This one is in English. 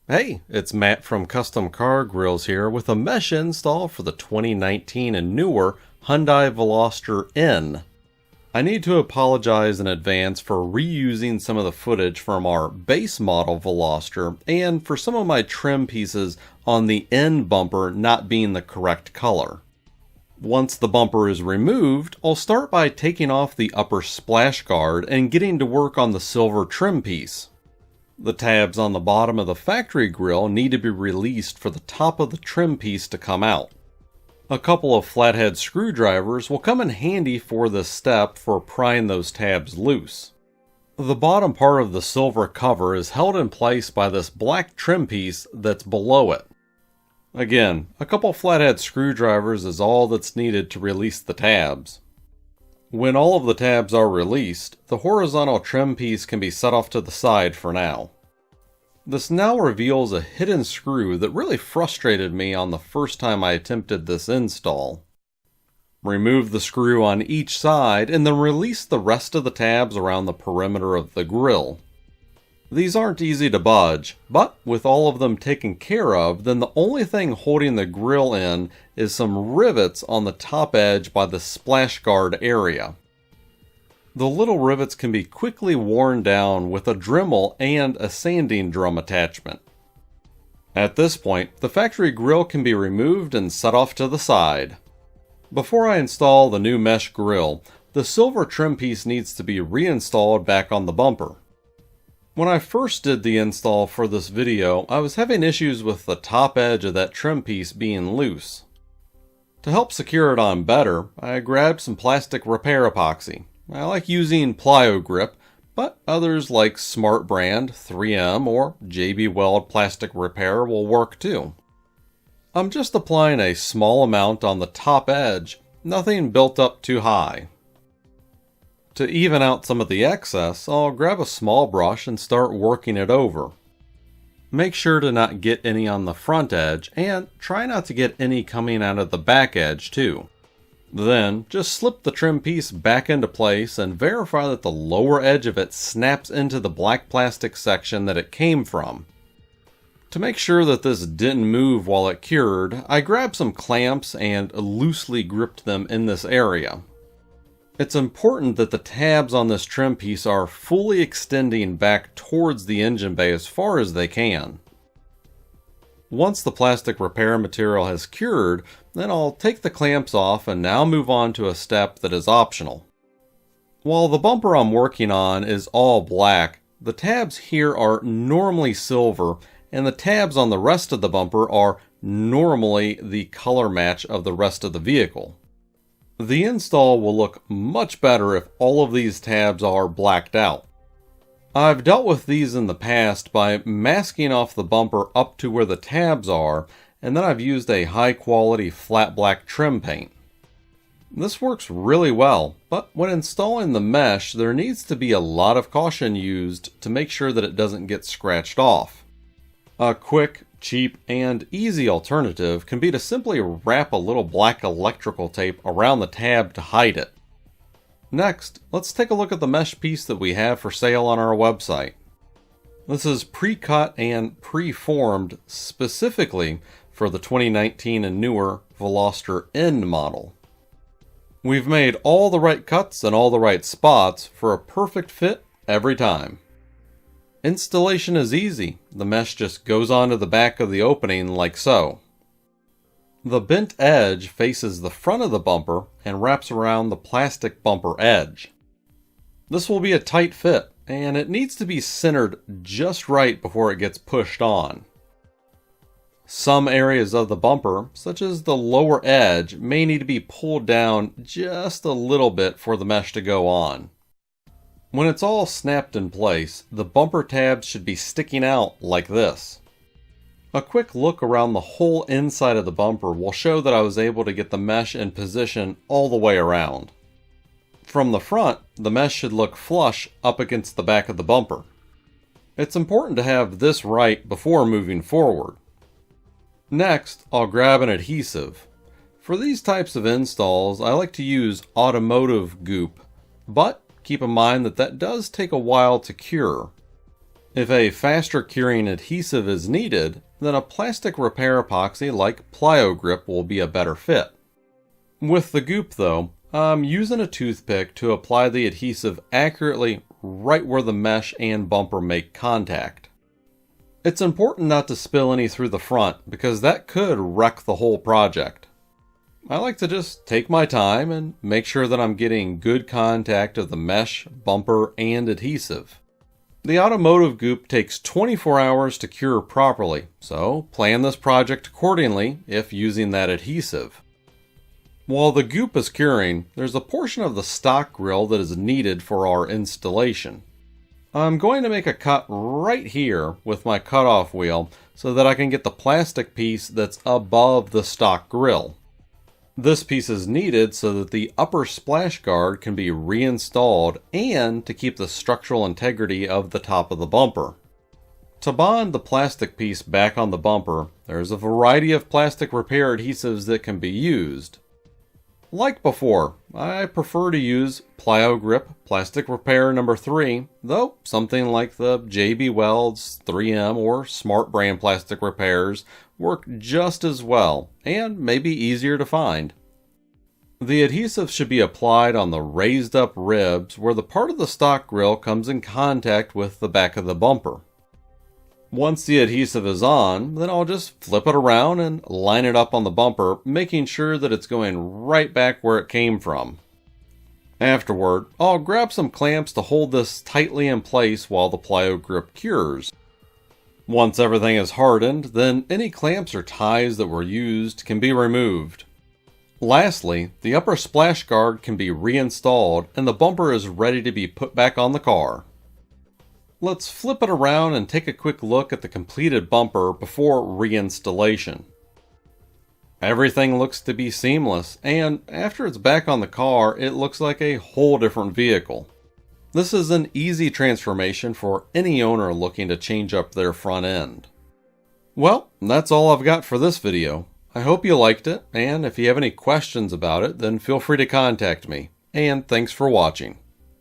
Hey, it's Matt from Custom Car Grills here with a mesh install for the 2019 and newer Hyundai Veloster N. I need to apologize in advance for reusing some of the footage from our base model Veloster and for some of my trim pieces on the N bumper not being the correct color. Once the bumper is removed, I'll start by taking off the upper splash guard and getting to work on the silver trim piece. The tabs on the bottom of the factory grille need to be released for the top of the trim piece to come out. A couple of flathead screwdrivers will come in handy for this step for prying those tabs loose. The bottom part of the silver cover is held in place by this black trim piece that's below it. Again, a couple flathead screwdrivers is all that's needed to release the tabs. When all of the tabs are released, the horizontal trim piece can be set off to the side for now. This now reveals a hidden screw that really frustrated me on the first time I attempted this install. Remove the screw on each side and then release the rest of the tabs around the perimeter of the grille. These aren't easy to budge, but with all of them taken care of, then the only thing holding the grille in is some rivets on the top edge by the splash guard area. The little rivets can be quickly worn down with a Dremel and a sanding drum attachment. At this point, the factory grille can be removed and set off to the side. Before I install the new mesh grille, the silver trim piece needs to be reinstalled back on the bumper. When I first did the install for this video, I was having issues with the top edge of that trim piece being loose. To help secure it on better, I grabbed some plastic repair epoxy. I like using Plyo Grip, but others like Smart Brand, 3M, or JB Weld Plastic Repair will work too. I'm just applying a small amount on the top edge, nothing built up too high. To even out some of the excess, I'll grab a small brush and start working it over. Make sure to not get any on the front edge, and try not to get any coming out of the back edge too. Then, just slip the trim piece back into place and verify that the lower edge of it snaps into the black plastic section that it came from. To make sure that this didn't move while it cured, I grabbed some clamps and loosely gripped them in this area. It's important that the tabs on this trim piece are fully extending back towards the engine bay as far as they can. Once the plastic repair material has cured, then I'll take the clamps off and now move on to a step that is optional. While the bumper I'm working on is all black, the tabs here are normally silver, and the tabs on the rest of the bumper are normally the color match of the rest of the vehicle. The install will look much better if all of these tabs are blacked out. I've dealt with these in the past by masking off the bumper up to where the tabs are, and then I've used a high quality flat black trim paint. This works really well, but when installing the mesh, there needs to be a lot of caution used to make sure that it doesn't get scratched off. A quick, cheap, and easy alternative can be to simply wrap a little black electrical tape around the tab to hide it. Next, let's take a look at the mesh piece that we have for sale on our website. This is pre-cut and pre-formed specifically for the 2019 and newer Veloster N model. We've made all the right cuts and all the right spots for a perfect fit every time. Installation is easy. The mesh just goes onto the back of the opening like so. The bent edge faces the front of the bumper and wraps around the plastic bumper edge. This will be a tight fit, and it needs to be centered just right before it gets pushed on. Some areas of the bumper, such as the lower edge, may need to be pulled down just a little bit for the mesh to go on. When it's all snapped in place, the bumper tabs should be sticking out like this. A quick look around the whole inside of the bumper will show that I was able to get the mesh in position all the way around. From the front, the mesh should look flush up against the back of the bumper. It's important to have this right before moving forward. Next, I'll grab an adhesive. For these types of installs, I like to use automotive goop, but keep in mind that that does take a while to cure. If a faster curing adhesive is needed, then a plastic repair epoxy like Plyo-Grip will be a better fit. With the goop though, I'm using a toothpick to apply the adhesive accurately right where the mesh and bumper make contact. It's important not to spill any through the front because that could wreck the whole project. I like to just take my time and make sure that I'm getting good contact of the mesh, bumper, and adhesive. The automotive goop takes 24 hours to cure properly, so plan this project accordingly if using that adhesive. While the goop is curing, there's a portion of the stock grill that is needed for our installation. I'm going to make a cut right here with my cutoff wheel so that I can get the plastic piece that's above the stock grill. This piece is needed so that the upper splash guard can be reinstalled and to keep the structural integrity of the top of the bumper. To bond the plastic piece back on the bumper, there's a variety of plastic repair adhesives that can be used. Like before, I prefer to use Plyo-Grip Plastic Repair number 3, though something like the JB Weld's 3M or Smart Brand plastic repairs work just as well and may be easier to find. The adhesive should be applied on the raised up ribs where the part of the stock grill comes in contact with the back of the bumper. Once the adhesive is on, then I'll just flip it around and line it up on the bumper, making sure that it's going right back where it came from. Afterward, I'll grab some clamps to hold this tightly in place while the Plyo-Grip cures. Once everything is hardened, then any clamps or ties that were used can be removed. Lastly, the upper splash guard can be reinstalled and the bumper is ready to be put back on the car. Let's flip it around and take a quick look at the completed bumper before reinstallation. Everything looks to be seamless, and after it's back on the car, it looks like a whole different vehicle. This is an easy transformation for any owner looking to change up their front end. Well, that's all I've got for this video. I hope you liked it, and if you have any questions about it, then feel free to contact me. And thanks for watching.